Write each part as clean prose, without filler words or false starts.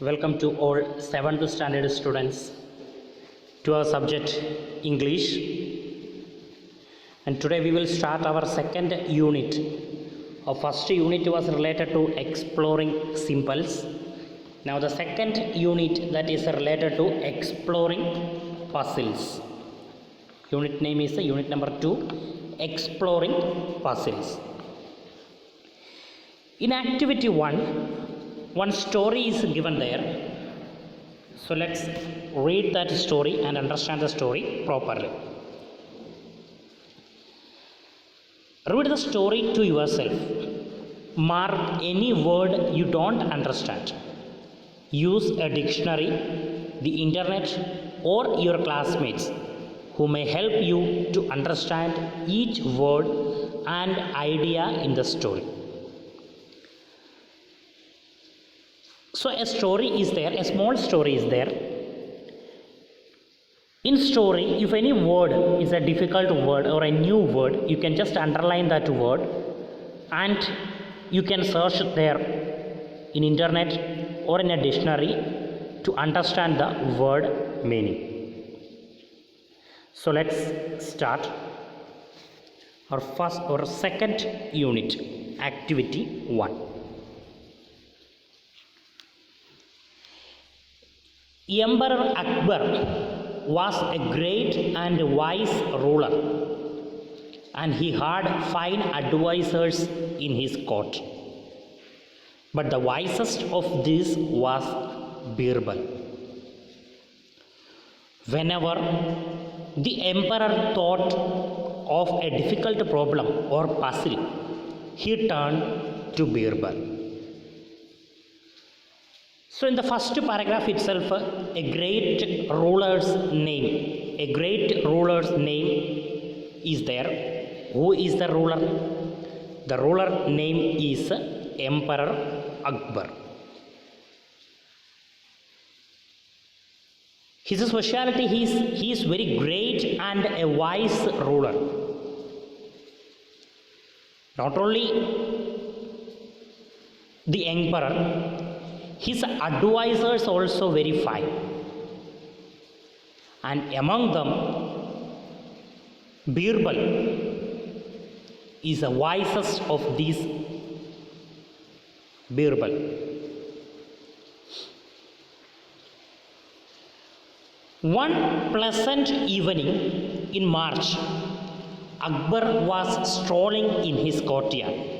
Welcome to all 7th standard students to our subject English, and today we will start our second unit. Our first unit was related to exploring symbols. Now the second unit that is related to exploring puzzles. Unit name is unit number 2, exploring puzzles. In activity 1, one story is given there. So let's read that story and understand the story properly. Read the story to yourself. Mark any word you don't understand. Use a dictionary, the internet, or your classmates who may help you to understand each word and idea in the story. So a story is there, a small story is there. In story, if any word is a difficult word or a new word, you can just underline that word and you can search there in internet or in a dictionary to understand the word meaning. So let's start our second unit, activity 1. Emperor Akbar was a great and wise ruler, and he had fine advisors in his court. But the wisest of these was Birbal. Whenever the emperor thought of a difficult problem or puzzle, he turned to Birbal. So in the first paragraph itself, a great ruler's name is there. Who is the ruler? The ruler name is Emperor Akbar. His speciality he is very great and a wise ruler. Not only the emperor, his advisors also very fine, and among them Birbal is the wisest of these. Birbal. One pleasant evening in March, Akbar was strolling in his courtyard.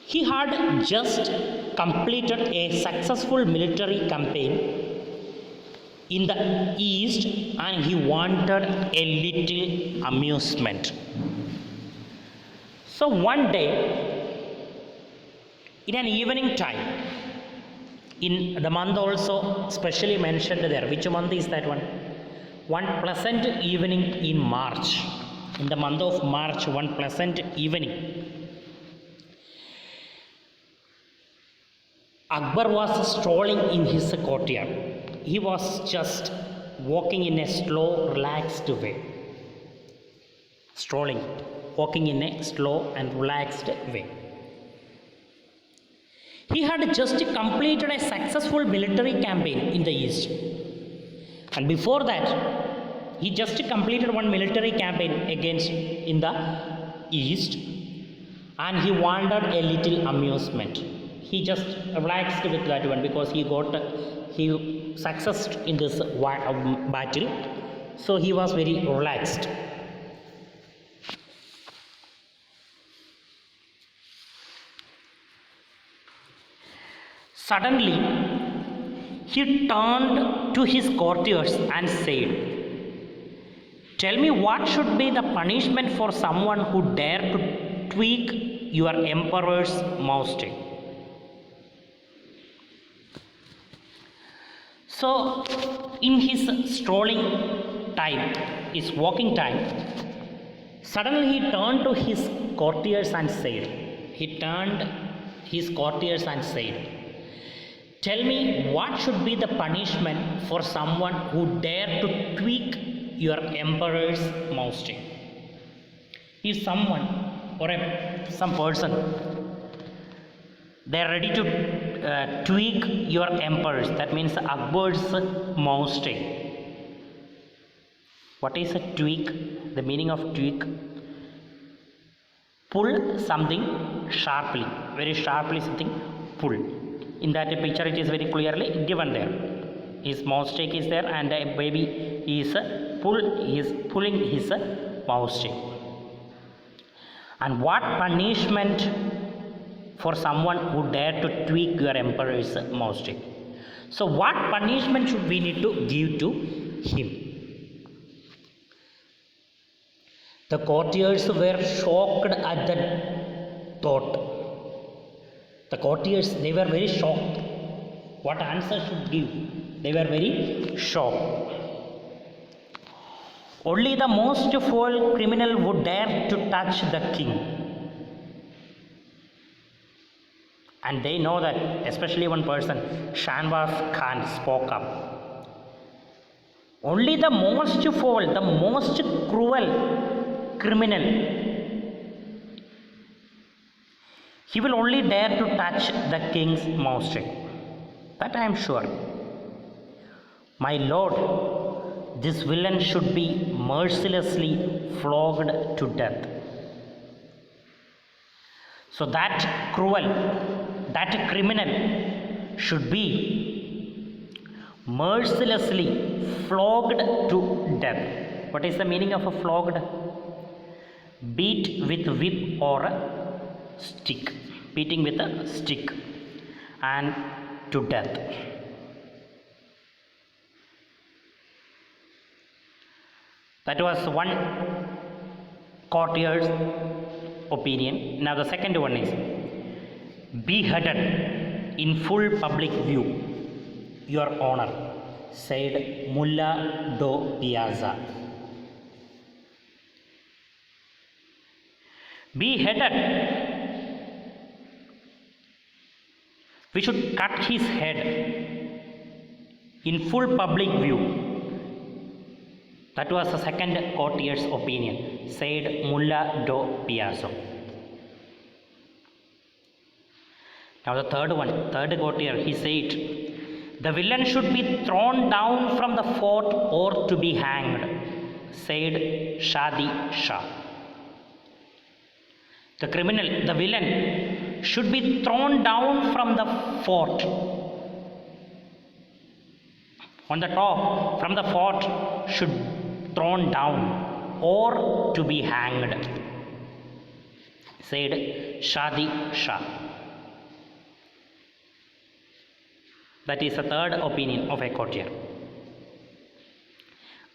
He had just completed a successful military campaign in the east and he wanted a little amusement. So one day, in an evening time, in the month also specially mentioned there, which month is that one? One pleasant evening in March. In the month of March, one pleasant evening, Akbar was strolling in his courtyard. He was just walking in a slow, relaxed way. Walking in a slow and relaxed way. He had just completed a successful military campaign in the east. And before that, he just completed one military campaign in the east, and he wanted a little amusement. He just relaxed with that one because he successed in this battle, so he was very relaxed. Suddenly, he turned to his courtiers and said, "Tell me what should be the punishment for someone who dare to tweak your emperor's mousestick?" So, in his strolling time, his walking time, suddenly he turned to his courtiers and said, "Tell me what should be the punishment for someone who dare to tweak your emperor's mousestick?" If someone or some person, they are ready to tweak your emperors. That means Akbar's moustic. What is a tweak? The meaning of tweak: pull something sharply, very sharply something pull. In that picture it is very clearly given there. His moustic is there and a baby is pulling his moustic. And what punishment for someone who dare to tweak your emperor's moustic? So what punishment should we need to give to him? The courtiers were shocked at the thought. The courtiers, they were very shocked. What answer should give? They were very shocked. Only the most foul criminal would dare to touch the king. And they know that, especially one person, Shanbaz Khan, spoke up. Only the most foul, the most cruel criminal, he will only dare to touch the king's moustic. That I am sure. My lord, this villain should be mercilessly flogged to death. So that cruel, that criminal should be mercilessly flogged to death. What is the meaning of a flogged? Beat with whip or a stick. Beating with a stick and to death. That was one courtier's opinion. Now the second one is beheaded in full public view, Your Honor, said Mullah do Piazza. Beheaded. We should cut his head in full public view. That was the second courtier's opinion, said Mullah do Piazza. Now the third courtier, he said, the villain should be thrown down from the fort or to be hanged, said Shadi Shah. The criminal, the villain, should be thrown down from the fort. On the top, from the fort, should thrown down or to be hanged, said Shadi Shah. That is the third opinion of a courtier.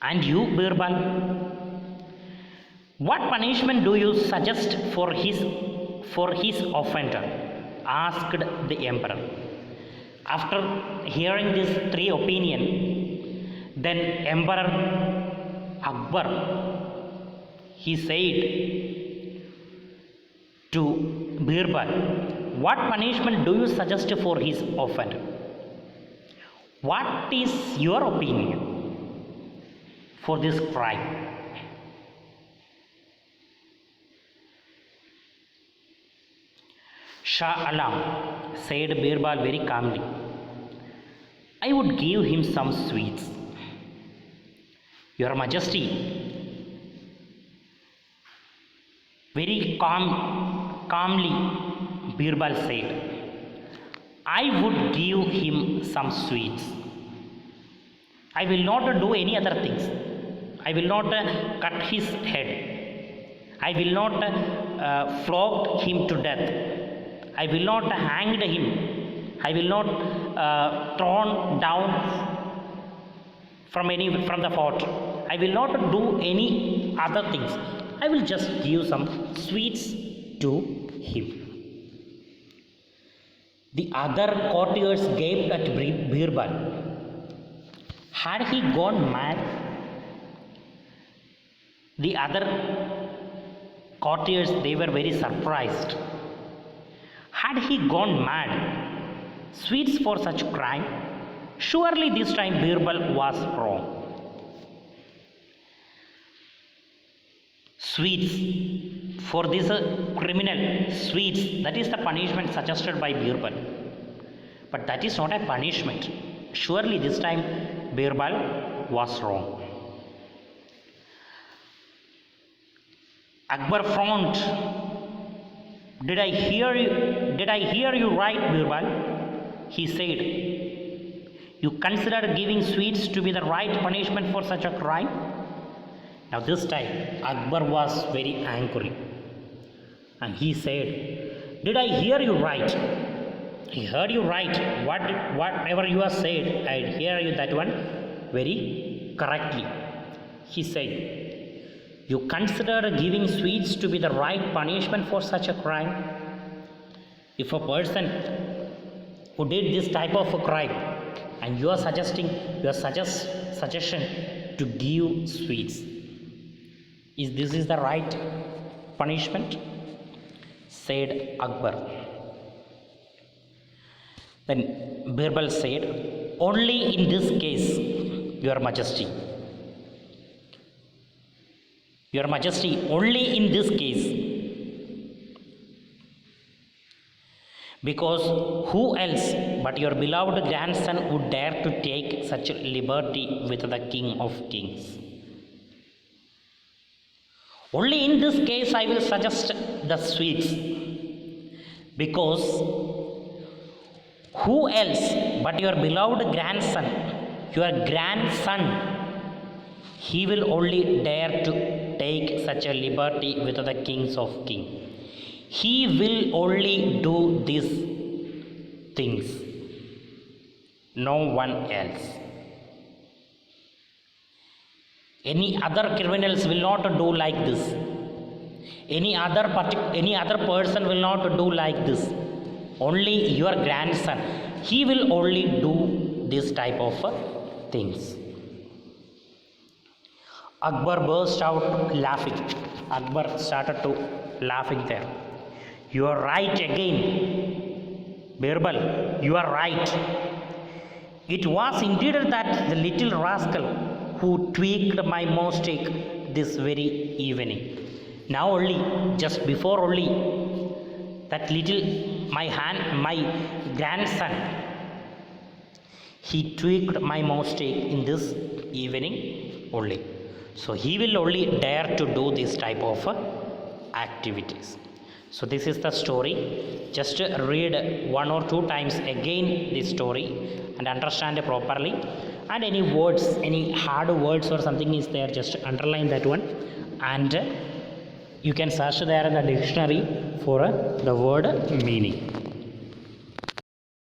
And you, Birbal, what punishment do you suggest for his offender? Asked the emperor. After hearing these three opinions, then Emperor Akbar, he said to Birbal, what punishment do you suggest for his offender? What is your opinion for this crime? Shah Alam, said Birbal very calmly, I would give him some sweets. Your Majesty, very calmly, Birbal said, I would give him some sweets. I will not do any other things. I will not cut his head. I will not flog him to death. I will not hang him. I will not thrown down from the fort. I will not do any other things. I will just give some sweets to him. The other courtiers gaped at Birbal. Had he gone mad? The other courtiers, they were very surprised. Had he gone mad? Sweets for such crime? Surely this time Birbal was wrong. Sweets for this criminal, sweets, that is the punishment suggested by Birbal. but that is not a punishment. Surely this time Birbal was wrong. Akbar frowned. Did I hear you right, Birbal? He said. You consider giving sweets to be the right punishment for such a crime? Now this time Akbar was very angry. And he said, did I hear you right? I heard you right. Whatever you have said, I hear you that one very correctly. He said, you consider giving sweets to be the right punishment for such a crime? If a person who did this type of a crime and you are suggestion to give sweets, is this the right punishment? Said Akbar. Then Birbal said, only in this case, Your Majesty. Your Majesty, only in this case. Because who else but your beloved grandson would dare to take such liberty with the King of Kings? Only in this case I will suggest the sweets. Because who else but your beloved grandson, he will only dare to take such a liberty with the kings of kings. He will only do these things, no one else. Any other criminals will not do like this. Any other person will not do like this. Only your grandson, he will only do this type of things. Akbar burst out laughing. Akbar started to laughing there. You are right again, Birbal. You are right. It was indeed that the little rascal who tweaked my mistake this very evening. Now only, just before only, that little my grandson, he tweaked my mistake in this evening only. So he will only dare to do this type of activities. So this is the story. Just read 1 or 2 times again this story and understand it properly. And any words, any hard words or something is there, just underline that one. And you can search there in the dictionary for the word meaning.